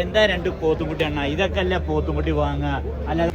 എന്താ രണ്ട് പോത്തുംകുട്ടി അണ്ണ, ഇതൊക്കെ അല്ല പോത്തുംകുട്ടി വാങ്ങുക, അല്ലാതെ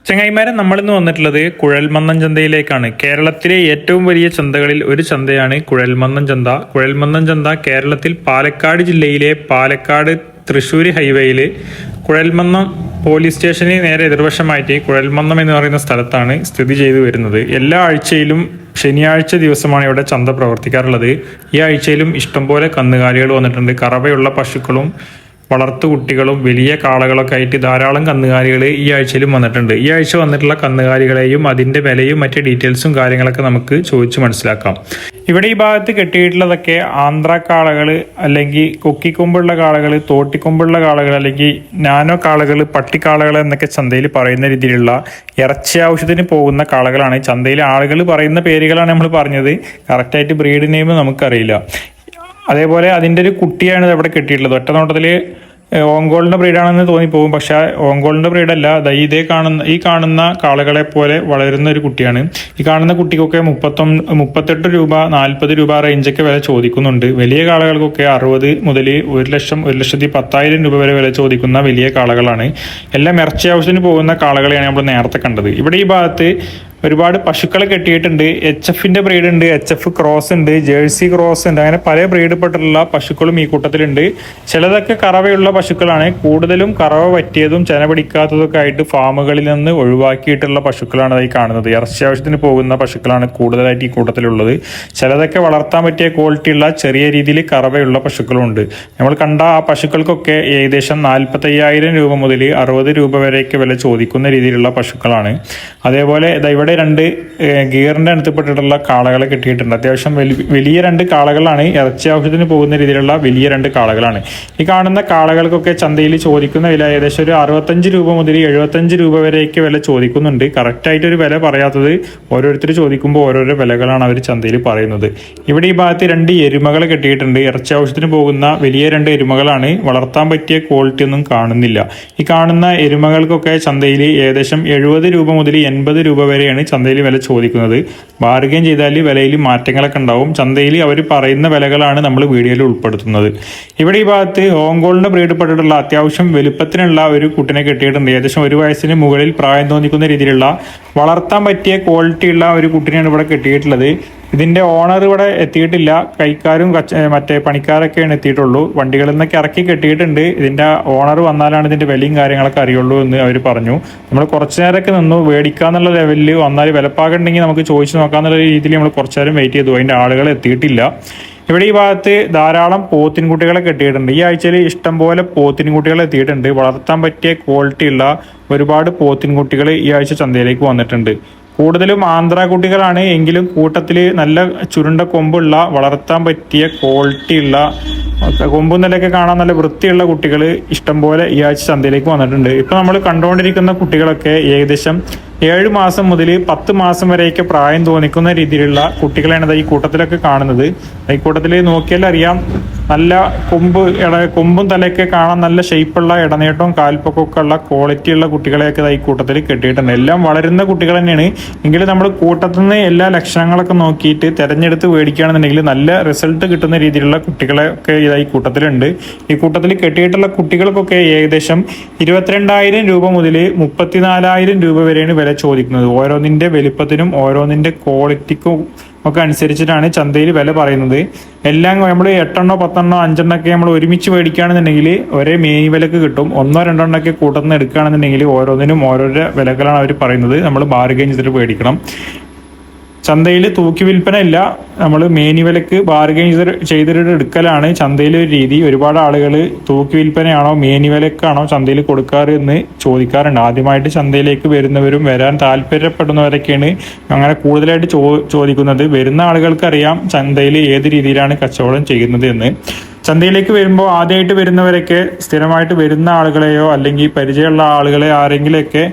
ചങ്ങായിമാരെ, നമ്മളിന്ന് വന്നിട്ടുള്ളത് കുഴൽമന്നം ചന്തയിലേക്കാണ്. കേരളത്തിലെ ഏറ്റവും വലിയ ചന്തകളിൽ ഒരു ചന്തയാണ് കുഴൽമന്നം ചന്ത. കുഴൽമന്നം ചന്ത കേരളത്തിൽ പാലക്കാട് ജില്ലയിലെ പാലക്കാട് തൃശ്ശൂർ ഹൈവേയിൽ കുഴൽമന്നം പോലീസ് സ്റ്റേഷന് നേരെ എതിർവശമായിട്ട് കുഴൽമന്നം എന്ന് പറയുന്ന സ്ഥലത്താണ് സ്ഥിതി ചെയ്തു വരുന്നത്. എല്ലാ ആഴ്ചയിലും ശനിയാഴ്ച ദിവസമാണ് ഇവിടെ ചന്ത പ്രവർത്തിക്കാറുള്ളത്. ഈ ആഴ്ചയിലും ഇഷ്ടംപോലെ കന്നുകാലികൾ വന്നിട്ടുണ്ട്. കറവയുള്ള പശുക്കളും വളർത്തു കുട്ടികളും വലിയ കാളകളൊക്കെ ആയിട്ട് ധാരാളം കന്നുകാലികൾ ഈ ആഴ്ചയിലും വന്നിട്ടുണ്ട്. ഈ ആഴ്ച വന്നിട്ടുള്ള കന്നുകാലികളെയും അതിൻ്റെ വിലയും മറ്റ് ഡീറ്റെയിൽസും കാര്യങ്ങളൊക്കെ നമുക്ക് ചോദിച്ച് മനസ്സിലാക്കാം. ഇവിടെ ഈ ഭാഗത്ത് കെട്ടിയിട്ടുള്ളതൊക്കെ ആന്ധ്ര കാളകൾ, അല്ലെങ്കിൽ കൊക്കിക്കൊമ്പുള്ള കാളകൾ, തോട്ടിക്കൊമ്പുള്ള കാളകൾ, അല്ലെങ്കിൽ നാനോ കാളകൾ, പട്ടിക്കാളകൾ എന്നൊക്കെ ചന്തയിൽ പറയുന്ന രീതിയിലുള്ള ഇറച്ചി ആവശ്യത്തിന് പോകുന്ന കാളകളാണ്. ചന്തയിൽ ആളുകൾ പറയുന്ന പേരുകളാണ് നമ്മൾ പറഞ്ഞത്. കറക്റ്റായിട്ട് ബ്രീഡ് നെയിം നമുക്കറിയില്ല. അതേപോലെ അതിൻ്റെ ഒരു കുട്ടിയാണ് ഇവിടെ കെട്ടിയിട്ടുള്ളത്. ഒറ്റ നോട്ടത്തിൽ ഓങ്കോളിൻ്റെ ബ്രീഡാണെന്ന് തോന്നിപ്പോകും, പക്ഷേ ഓങ്കോളിൻ്റെ ബ്രീഡല്ല. ഇതേ ഈ കാണുന്ന കാളകളെ പോലെ വളരുന്ന ഒരു കുട്ടിയാണ്. ഈ കാണുന്ന കുട്ടിക്കൊക്കെ 38 രൂപ 40 രൂപ റേഞ്ചൊക്കെ വില ചോദിക്കുന്നുണ്ട്. വലിയ കാളകൾക്കൊക്കെ 60 മുതൽ 1,10,000 രൂപ വരെ വില ചോദിക്കുന്ന വലിയ കാളകളാണ്. എല്ലാം ഇറച്ചി ആവശ്യത്തിന് പോകുന്ന കാളകളെയാണ് നമ്മൾ നേരത്തെ കണ്ടത്. ഇവിടെ ഈ ഭാഗത്ത് ഒരുപാട് പശുക്കളെ കെട്ടിയിട്ടുണ്ട്. HFന്റെ ബ്രീഡ് ഉണ്ട്, HF ക്രോസ് ഉണ്ട്, ജേഴ്സി ക്രോസ് ഉണ്ട്. അങ്ങനെ പല ബ്രീഡപ്പെട്ടുള്ള പശുക്കളും ഈ കൂട്ടത്തിലുണ്ട്. ചിലതൊക്കെ കറവയുള്ള പശുക്കളാണ്. കൂടുതലും കറവ പറ്റിയതും ചെന പിടിക്കാത്തതൊക്കെ ആയിട്ട് ഫാമുകളിൽ നിന്ന് ഒഴിവാക്കിയിട്ടുള്ള പശുക്കളാണ് ഈ കാണുന്നത്. ഇറച്ചി ആവശ്യത്തിന് പോകുന്ന പശുക്കളാണ് കൂടുതലായിട്ട് ഈ കൂട്ടത്തിലുള്ളത്. ചിലതൊക്കെ വളർത്താൻ പറ്റിയ ക്വാളിറ്റിയുള്ള ചെറിയ രീതിയിൽ കറവയുള്ള പശുക്കളുണ്ട്. നമ്മൾ കണ്ട ആ പശുക്കൾക്കൊക്കെ ഏകദേശം 45,000 രൂപ മുതൽ 60 രൂപ വരെയൊക്കെ വില ചോദിക്കുന്ന രീതിയിലുള്ള പശുക്കളാണ്. അതേപോലെ ഇവിടെ 2 ഗിയറിന്റെ അടുത്തപ്പെട്ടിട്ടുള്ള കാളകളെ കിട്ടിയിട്ടുണ്ട്. അത്യാവശ്യം വലിയ 2 കാളകളാണ്. ഇറച്ചി ആവശ്യത്തിന് പോകുന്ന രീതിയിലുള്ള വലിയ 2 കാളകളാണ്. ഈ കാണുന്ന കാളകൾക്കൊക്കെ ചന്തയിൽ ചോദിക്കുന്ന വില ഏകദേശം ഒരു 65 രൂപ മുതൽ 75 രൂപ വരെയൊക്കെ വില ചോദിക്കുന്നുണ്ട്. കറക്റ്റായിട്ട് ഒരു വില പറയാത്തത്, ഓരോരുത്തർ ചോദിക്കുമ്പോൾ ഓരോരോ വിലകളാണ് അവർ ചന്തയിൽ പറയുന്നത്. ഇവിടെ ഈ ഭാഗത്ത് 2 എരുമകളെ കെട്ടിയിട്ടുണ്ട്. ഇറച്ചി ആവശ്യത്തിന് പോകുന്ന വലിയ 2 എരുമകളാണ്. വളർത്താൻ പറ്റിയ ക്വാളിറ്റി ഒന്നും കാണുന്നില്ല. ഈ കാണുന്ന എരുമകൾക്കൊക്കെ ചന്തയിൽ ഏകദേശം 70 രൂപ മുതൽ 80 രൂപ വരെയാണ് ചന്തയിൽ വില ചോദിക്കുന്നത്. ബാർഗെയിൻ ചെയ്താൽ വിലയിൽ മാറ്റങ്ങളൊക്കെ ഉണ്ടാവും. ചന്തയിൽ അവർ പറയുന്ന വിലകളാണ് നമ്മൾ വീഡിയോയിൽ ഉൾപ്പെടുത്തുന്നത്. ഇവിടെ ഈ ഭാഗത്ത് ഓങ്കോളിന്റെ ബ്രീഡപ്പെട്ടിട്ടുള്ള അത്യാവശ്യം വലുപ്പത്തിനുള്ള ഒരു കുട്ടിനെ കെട്ടിയിട്ടുണ്ട്. ഏകദേശം 1 വയസ്സിന് മുകളിൽ പ്രായം തോന്നിക്കുന്ന രീതിയിലുള്ള വളർത്താൻ പറ്റിയ ക്വാളിറ്റിയുള്ള ഒരു കുട്ടിനെയാണ് ഇവിടെ കെട്ടിയിട്ടുള്ളത്. ഇതിന്റെ ഓണർ ഇവിടെ എത്തിയിട്ടില്ല. കൈക്കാരും മറ്റേ പണിക്കാരൊക്കെയാണ് എത്തിയിട്ടുള്ളൂ. വണ്ടികളിൽ നിന്നൊക്കെ ഇറക്കി കെട്ടിയിട്ടുണ്ട്. ഇതിന്റെ ഓണർ വന്നാലാണ് ഇതിന്റെ വിലയും കാര്യങ്ങളൊക്കെ അറിയുള്ളൂ എന്ന് അവർ പറഞ്ഞു. നമ്മൾ കുറച്ചു നേരമൊക്കെ നിന്നു. മേടിക്കാന്നുള്ള ലെവലിൽ വന്നാൽ വിലപ്പാകുണ്ടെങ്കിൽ നമുക്ക് ചോദിച്ചു നോക്കാന്നുള്ള രീതിയിൽ നമ്മൾ കുറച്ചു നേരം വെയിറ്റ് ചെയ്തു. അതിന്റെ ആളുകൾ എത്തിയിട്ടില്ല. ഇവിടെ ഈ ഭാഗത്ത് ധാരാളം പോത്തിൻകുട്ടികളെ കെട്ടിയിട്ടുണ്ട്. ഈ ആഴ്ചയിൽ ഇഷ്ടംപോലെ പോത്തിൻകുട്ടികൾ എത്തിയിട്ടുണ്ട്. വളർത്താൻ പറ്റിയ ക്വാളിറ്റിയുള്ള ഒരുപാട് പോത്തിൻകുട്ടികൾ ഈ ആഴ്ച ചന്തയിലേക്ക് വന്നിട്ടുണ്ട്. കൂടുതലും ആന്ധ്ര കുട്ടികളാണ്. എങ്കിലും കൂട്ടത്തിൽ നല്ല ചുരുണ്ട കൊമ്പുള്ള വളർത്താൻ പറ്റിയ ക്വാളിറ്റിയുള്ള കൊമ്പും നിലയൊക്കെ കാണാൻ നല്ല വൃത്തിയുള്ള കുട്ടികൾ ഇഷ്ടംപോലെ ഈ ആഴ്ച ചന്തയിലേക്ക് വന്നിട്ടുണ്ട്. ഇപ്പൊ നമ്മൾ കണ്ടുകൊണ്ടിരിക്കുന്ന കുട്ടികളൊക്കെ ഏകദേശം 7 മാസം മുതൽ 10 മാസം വരെയൊക്കെ പ്രായം തോന്നിക്കുന്ന രീതിയിലുള്ള കുട്ടികളാണ് ഈ കൂട്ടത്തിലൊക്കെ കാണുന്നത്. ഈ കൂട്ടത്തിൽ നോക്കിയാൽ അറിയാം, നല്ല കൊമ്പും തലയൊക്കെ കാണാൻ നല്ല ഷേപ്പുള്ള ഇടനേട്ടവും കാൽപ്പൊക്കെ ഉള്ള ക്വാളിറ്റിയുള്ള കുട്ടികളെയൊക്കെ ഈ കൂട്ടത്തിൽ കെട്ടിയിട്ടുണ്ട്. എല്ലാം വളരുന്ന കുട്ടികൾ തന്നെയാണ്. എങ്കിലും നമ്മൾ കൂട്ടത്തിൽ നിന്ന് എല്ലാ ലക്ഷണങ്ങളൊക്കെ നോക്കിയിട്ട് തിരഞ്ഞെടുത്ത് മേടിക്കുകയാണെന്നുണ്ടെങ്കിൽ നല്ല റിസൾട്ട് കിട്ടുന്ന രീതിയിലുള്ള കുട്ടികളൊക്കെ ഈ കൂട്ടത്തിലുണ്ട്. ഈ കൂട്ടത്തിൽ കെട്ടിയിട്ടുള്ള കുട്ടികൾക്കൊക്കെ ഏകദേശം 22,000 രൂപ മുതൽ 34,000 രൂപ വരെയാണ് വില ചോദിക്കുന്നത്. ഓരോന്നിന്റെ വലിപ്പത്തിനും ഓരോന്നിന്റെ ക്വാളിറ്റിക്കും ഒക്കെ അനുസരിച്ചിട്ടാണ് ചന്തയിൽ വില പറയുന്നത്. എല്ലാം നമ്മൾ 8 10 5 ഒക്കെ നമ്മൾ ഒരുമിച്ച് മേടിക്കുകയാണെന്നുണ്ടെങ്കിൽ ഒരേ മേനി വിലക്ക് കിട്ടും. 1 2 ഒക്കെ കൂട്ടുന്ന എടുക്കുകയാണെന്നുണ്ടെങ്കിൽ ഓരോന്നിനും ഓരോരോ വിലകളാണ് അവർ പറയുന്നത്. നമ്മൾ ബാർഗെയിൻ ചെയ്തിട്ട് മേടിക്കണം. ചന്തയിൽ തൂക്കി വിൽപ്പന ഇല്ല, നമ്മൾ മേനി വിലക്ക് ബാർഗെയിൻ ചെയ്തിട്ട് എടുക്കലാണ് ചന്തയിലെ ഒരു രീതി. ഒരുപാട് ആളുകൾ തൂക്കി വിൽപ്പനയാണോ മേനി വിലക്കാണോ ചന്തയിൽ കൊടുക്കാറ് എന്ന് ചോദിക്കാറുണ്ട്. ആദ്യമായിട്ട് ചന്തയിലേക്ക് വരുന്നവരും വരാൻ താല്പര്യപ്പെടുന്നവരൊക്കെയാണ് അങ്ങനെ കൂടുതലായിട്ട് ചോദിക്കുന്നത്. വരുന്ന ആളുകൾക്കറിയാം ചന്തയിൽ ഏത് രീതിയിലാണ് കച്ചവടം ചെയ്യുന്നത് എന്ന്. ചന്തയിലേക്ക് വരുമ്പോൾ ആദ്യമായിട്ട് വരുന്നവരൊക്കെ സ്ഥിരമായിട്ട് വരുന്ന ആളുകളെയോ അല്ലെങ്കിൽ പരിചയമുള്ള ആളുകളെ ആരെങ്കിലുമൊക്കെ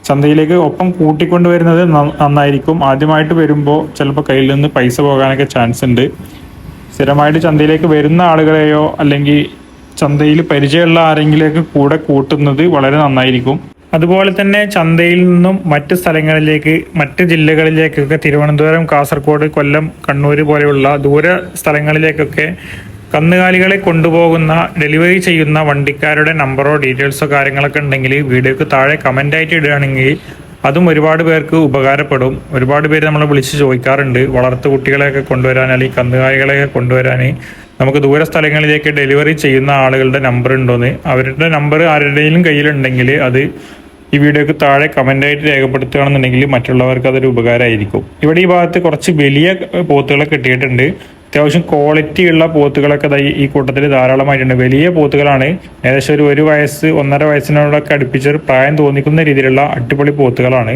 ചന്തയിലേക്ക് ഒപ്പം കൂട്ടിക്കൊണ്ടുവരുന്നത് നന്നായിരിക്കും. ആദ്യമായിട്ട് വരുമ്പോൾ ചിലപ്പോൾ കയ്യിൽ നിന്ന് പൈസ പോകാനൊക്കെ ചാൻസ് ഉണ്ട്. സ്ഥിരമായിട്ട് ചന്തയിലേക്ക് വരുന്ന ആളുകളെയോ അല്ലെങ്കിൽ ചന്തയിൽ പരിചയമുള്ള ആരെങ്കിലുമൊക്കെ കൂടെ കൂട്ടുന്നത് വളരെ നന്നായിരിക്കും. അതുപോലെ തന്നെ ചന്തയിൽ നിന്നും മറ്റ് സ്ഥലങ്ങളിലേക്ക്, മറ്റ് ജില്ലകളിലേക്കൊക്കെ തിരുവനന്തപുരം, കാസർഗോഡ്, കൊല്ലം, കണ്ണൂർ പോലെയുള്ള ദൂര സ്ഥലങ്ങളിലേക്കൊക്കെ കന്നുകാലികളെ കൊണ്ടുപോകുന്ന ഡെലിവറി ചെയ്യുന്ന വണ്ടിക്കാരുടെ നമ്പറോ ഡീറ്റെയിൽസോ കാര്യങ്ങളൊക്കെ ഉണ്ടെങ്കിൽ വീഡിയോക്ക് താഴെ കമൻ്റായിട്ട് ഇടുകയാണെങ്കിൽ അതും ഒരുപാട് പേർക്ക് ഉപകാരപ്പെടും. ഒരുപാട് പേര് നമ്മളെ വിളിച്ച് ചോദിക്കാറുണ്ട് വളർത്തു കുട്ടികളെയൊക്കെ കൊണ്ടുവരാൻ അല്ലെങ്കിൽ കന്നുകാലികളെയൊക്കെ കൊണ്ടുവരാൻ നമുക്ക് ദൂര സ്ഥലങ്ങളിലേക്ക് ഡെലിവറി ചെയ്യുന്ന ആളുകളുടെ നമ്പർ ഉണ്ടോയെന്ന്. അവരുടെ നമ്പർ ആരുടെയും കയ്യിലുണ്ടെങ്കിൽ അത് ഈ വീഡിയോക്ക് താഴെ കമൻ്റായിട്ട് രേഖപ്പെടുത്തുകയാണെന്നുണ്ടെങ്കിൽ മറ്റുള്ളവർക്ക് അതൊരു ഉപകാരമായിരിക്കും. ഇവിടെ ഈ ഭാഗത്ത് കുറച്ച് വലിയ പോത്തുകളെ കിട്ടിയിട്ടുണ്ട്. അത്യാവശ്യം ക്വാളിറ്റി ഉള്ള പോത്തുകളൊക്കെ ഈ കൂട്ടത്തിൽ ധാരാളമായിട്ടുണ്ട്. വലിയ പോത്തുകളാണ്. ഏകദേശം ഒരു വയസ്സ് 1.5 വയസ്സിനോടൊക്കെ അടുപ്പിച്ചൊരു പ്രായം തോന്നിക്കുന്ന രീതിയിലുള്ള അടിപൊളി പോത്തുകളാണ്.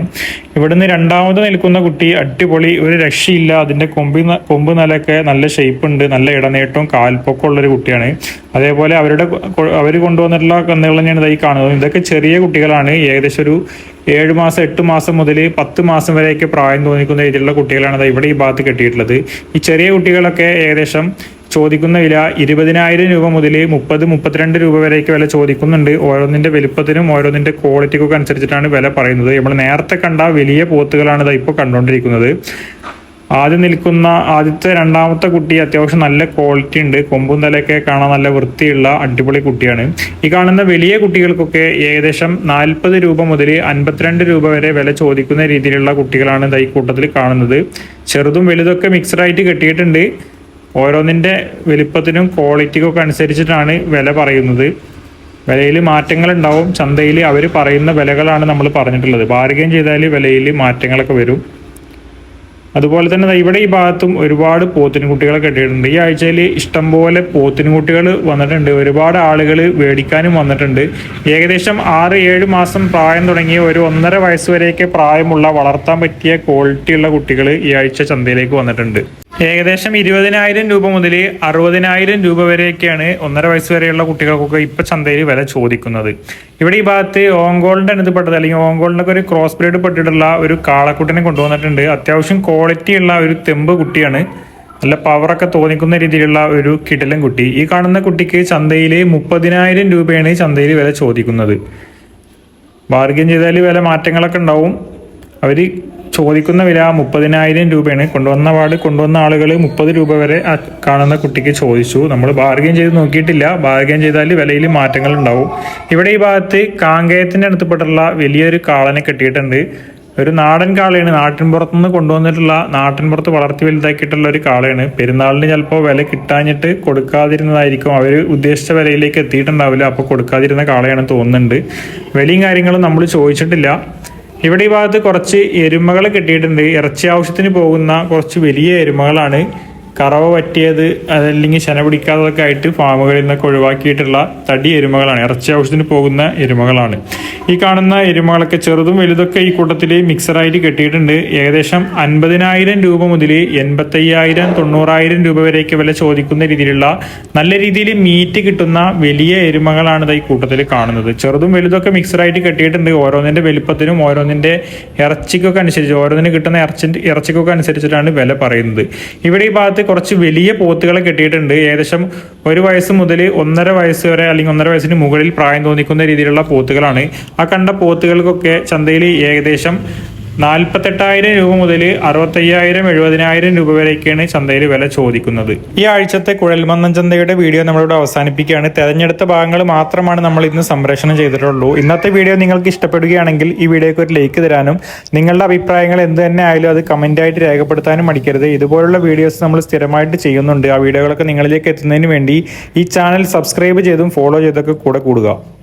ഇവിടുന്ന് രണ്ടാമത് നിൽക്കുന്ന കുട്ടി അടിപൊളി, ഒരു രക്ഷയില്ല. അതിൻ്റെ കൊമ്പ് നിലയൊക്കെ നല്ല ഷേപ്പ് ഉണ്ട്, നല്ല ഇടനേട്ടവും കാൽപ്പൊക്കം ഉള്ളൊരു കുട്ടിയാണ്. അതേപോലെ അവർ കൊണ്ടുവന്നിട്ടുള്ള കന്നുകൾ തന്നെയാണ് ഇതായി കാണുന്നത്. ഇതൊക്കെ ചെറിയ കുട്ടികളാണ്. ഏകദേശം ഒരു 7 മാസം 8 മാസം മുതൽ 10 മാസം വരെയൊക്കെ പ്രായം തോന്നിക്കുന്ന രീതിയിലുള്ള കുട്ടികളാണ് ഇവിടെ ഈ ഭാഗത്ത് കെട്ടിയിട്ടുള്ളത്. ഈ ചെറിയ കുട്ടികളൊക്കെ ഏകദേശം ചോദിക്കുന്ന വില 20,000 രൂപ മുതൽ 30-32 രൂപ വരെയൊക്കെ വില ചോദിക്കുന്നുണ്ട്. ഓരോന്നിൻ്റെ വലുപ്പത്തിനും ഓരോന്നിൻ്റെ ക്വാളിറ്റിക്കൊക്കെ അനുസരിച്ചിട്ടാണ് വില പറയുന്നത്. നമ്മൾ നേരത്തെ കണ്ട വലിയ പോത്തുകളാണ് ഇപ്പോൾ കണ്ടുകൊണ്ടിരിക്കുന്നത്. ആദ്യം നിൽക്കുന്ന രണ്ടാമത്തെ കുട്ടി അത്യാവശ്യം നല്ല ക്വാളിറ്റി ഉണ്ട്. കൊമ്പും തലയൊക്കെ കാണാൻ നല്ല വൃത്തിയുള്ള അടിപൊളി കുട്ടിയാണ്. ഈ കാണുന്ന വലിയ കുട്ടികൾക്കൊക്കെ ഏകദേശം 40 രൂപ മുതൽ 52 രൂപ വരെ വില ചോദിക്കുന്ന രീതിയിലുള്ള കുട്ടികളാണ് ഈ കൂട്ടത്തിൽ കാണുന്നത്. ചെറുതും വലുതൊക്കെ മിക്സഡായിട്ട് കെട്ടിയിട്ടുണ്ട്. ഓരോന്നിൻ്റെ വലിപ്പത്തിനും ക്വാളിറ്റിക്കൊക്കെ അനുസരിച്ചിട്ടാണ് വില പറയുന്നത്. വിലയിൽ മാറ്റങ്ങളുണ്ടാവും. ചന്തയിൽ അവർ പറയുന്ന വിലകളാണ് നമ്മൾ പറഞ്ഞിട്ടുള്ളത്. ബാർഗെയിൻ ചെയ്താൽ വിലയിൽ മാറ്റങ്ങളൊക്കെ വരും. അതുപോലെ തന്നെ ഇവിടെ ഈ ഭാഗത്തും ഒരുപാട് പോത്തിൻകുട്ടികളെ കെട്ടിയിട്ടുണ്ട്. ഈ ആഴ്ചയിൽ ഇഷ്ടംപോലെ പോത്തിൻകുട്ടികൾ വന്നിട്ടുണ്ട്. ഒരുപാട് ആളുകൾ മേടിക്കാനും വന്നിട്ടുണ്ട്. ഏകദേശം 6-7 മാസം പ്രായം തുടങ്ങിയ ഒരു 1.5 വയസ്സ് വരെയൊക്കെ പ്രായമുള്ള വളർത്താൻ പറ്റിയ ക്വാളിറ്റിയുള്ള കുട്ടികൾ ഈ ആഴ്ച ചന്തയിലേക്ക് വന്നിട്ടുണ്ട്. ഏകദേശം 20,000 രൂപ മുതൽ 60,000 രൂപ വരെയൊക്കെയാണ് 1.5 വയസ്സ് വരെയുള്ള കുട്ടികൾക്കൊക്കെ ഇപ്പം ചന്തയിൽ വില ചോദിക്കുന്നത്. ഇവിടെ ഈ ഭാഗത്ത് ഓങ്കോളിൻ്റെ അടുത്തപ്പെട്ടത് അല്ലെങ്കിൽ ഓങ്കോളിനൊക്കെ ഒരു ക്രോസ് ബ്രീഡ് പെട്ടിട്ടുള്ള ഒരു കാളക്കുട്ടിനെ കൊണ്ടുവന്നിട്ടുണ്ട്. അത്യാവശ്യം ക്വാളിറ്റി ഉള്ള ഒരു തെമ്പ് കുട്ടിയാണ്. നല്ല പവറൊക്കെ തോന്നിക്കുന്ന രീതിയിലുള്ള ഒരു കിടിലൻ കുട്ടി. ഈ കാണുന്ന കുട്ടിക്ക് ചന്തയിൽ 30,000 രൂപയാണ് ചന്തയിൽ വില ചോദിക്കുന്നത്. ബാർഗെയിൻ ചെയ്താൽ വില മാറ്റങ്ങളൊക്കെ ഉണ്ടാവും. അവർ ചോദിക്കുന്ന വില 30,000 രൂപയാണ്. കൊണ്ടുവന്ന ആളുകൾ 30 രൂപ വരെ കാണുന്ന കുട്ടിക്ക് ചോദിച്ചു. നമ്മൾ ബാർഗെയിൻ ചെയ്ത് നോക്കിയിട്ടില്ല. ബാർഗെയിൻ ചെയ്താൽ വിലയിൽ മാറ്റങ്ങൾ ഉണ്ടാവും. ഇവിടെ ഈ ഭാഗത്ത് കാങ്കയത്തിൻ്റെ അടുത്തപ്പെട്ടുള്ള വലിയൊരു കാളനെ കെട്ടിയിട്ടുണ്ട്. ഒരു നാടൻ കാളയാണ്. നാട്ടിൻപുറത്തുനിന്ന് കൊണ്ടുവന്നിട്ടുള്ള, നാട്ടിൻപുറത്ത് വളർത്തി വലുതാക്കിയിട്ടുള്ള ഒരു കാളയാണ്. പെരുന്നാളിന് ചിലപ്പോൾ വില കിട്ടാഞ്ഞിട്ട് കൊടുക്കാതിരുന്നതായിരിക്കും. അവർ ഉദ്ദേശിച്ച വിലയിലേക്ക് എത്തിയിട്ടുണ്ടാവില്ല. അപ്പോൾ കൊടുക്കാതിരുന്ന കാളയാണെന്ന് തോന്നുന്നുണ്ട്. വിലയും കാര്യങ്ങളും നമ്മൾ ചോദിച്ചിട്ടില്ല. ഇവിടെ ഈ ഭാഗത്ത് കുറച്ച് എരുമകളെ കെട്ടിയിട്ടുണ്ട്. ഇറച്ചി ആവശ്യത്തിന് പോകുന്ന കുറച്ച് വലിയ എരുമകളാണ്. കറവ പറ്റിയത് അതല്ലെങ്കിൽ ശന പിടിക്കാത്തതൊക്കെ ആയിട്ട് ഫാമുകളിൽ നിന്നൊക്കെ ഒഴിവാക്കിയിട്ടുള്ള തടി എരുമകളാണ്. ഇറച്ചി ആവശ്യത്തിന് പോകുന്ന എരുമകളാണ്. ഈ കാണുന്ന എരുമകളൊക്കെ ചെറുതും വലുതൊക്കെ ഈ കൂട്ടത്തിൽ മിക്സറായിട്ട് കെട്ടിയിട്ടുണ്ട്. ഏകദേശം 50,000 രൂപ മുതൽ 85,000 90,000 രൂപ വരെയൊക്കെ വില ചോദിക്കുന്ന രീതിയിലുള്ള നല്ല രീതിയിൽ മീറ്റ് കിട്ടുന്ന വലിയ എരുമകളാണ് ഈ കൂട്ടത്തിൽ കാണുന്നത്. ചെറുതും വലുതൊക്കെ മിക്സറായിട്ട് കെട്ടിയിട്ടുണ്ട്. ഓരോന്നിൻ്റെ വലുപ്പത്തിനും ഓരോന്നിൻ്റെ ഇറച്ചിക്കൊക്കെ അനുസരിച്ച്, ഓരോന്നിന് കിട്ടുന്ന ഇറച്ചിക്കൊക്കെ അനുസരിച്ചിട്ടാണ് വില പറയുന്നത്. ഇവിടെ ഈ ഭാഗത്ത് കുറച്ച് വലിയ പോത്തുകളെ കെട്ടിയിട്ടുണ്ട്. ഏകദേശം 1 വയസ്സ് മുതൽ 1.5 വയസ്സ് വരെ അല്ലെങ്കിൽ 1.5 വയസ്സിന് മുകളിൽ പ്രായം തോന്നിക്കുന്ന രീതിയിലുള്ള പോത്തുകളാണ്. ആ കണ്ട പോത്തുകൾക്കൊക്കെ ചന്തയിൽ ഏകദേശം 48,000 രൂപ മുതൽ 65,000 70,000 രൂപ വരെയൊക്കെയാണ് ചന്തയിൽ വില ചോദിക്കുന്നത്. ഈ ആഴ്ചത്തെ കുഴൽമന്നം ചന്തയുടെ വീഡിയോ നമ്മളിവിടെ അവസാനിപ്പിക്കുകയാണ്. തെരഞ്ഞെടുത്ത ഭാഗങ്ങൾ മാത്രമാണ് നമ്മൾ ഇന്ന് സംപ്രേഷണം ചെയ്തിട്ടുള്ളൂ. ഇന്നത്തെ വീഡിയോ നിങ്ങൾക്ക് ഇഷ്ടപ്പെടുകയാണെങ്കിൽ ഈ വീഡിയോക്ക് ഒരു ലൈക്ക് തരാനും നിങ്ങളുടെ അഭിപ്രായങ്ങൾ എന്ത് തന്നെ ആയാലും അത് കമൻ്റായിട്ട് രേഖപ്പെടുത്താനും മടിക്കരുത്. ഇതുപോലുള്ള വീഡിയോസ് നമ്മൾ സ്ഥിരമായിട്ട് ചെയ്യുന്നുണ്ട്. ആ വീഡിയോകളൊക്കെ നിങ്ങളിലേക്ക് എത്തുന്നതിന് വേണ്ടി ഈ ചാനൽ സബ്സ്ക്രൈബ് ചെയ്തും ഫോളോ ചെയ്തൊക്കെ കൂടെ കൂടുക.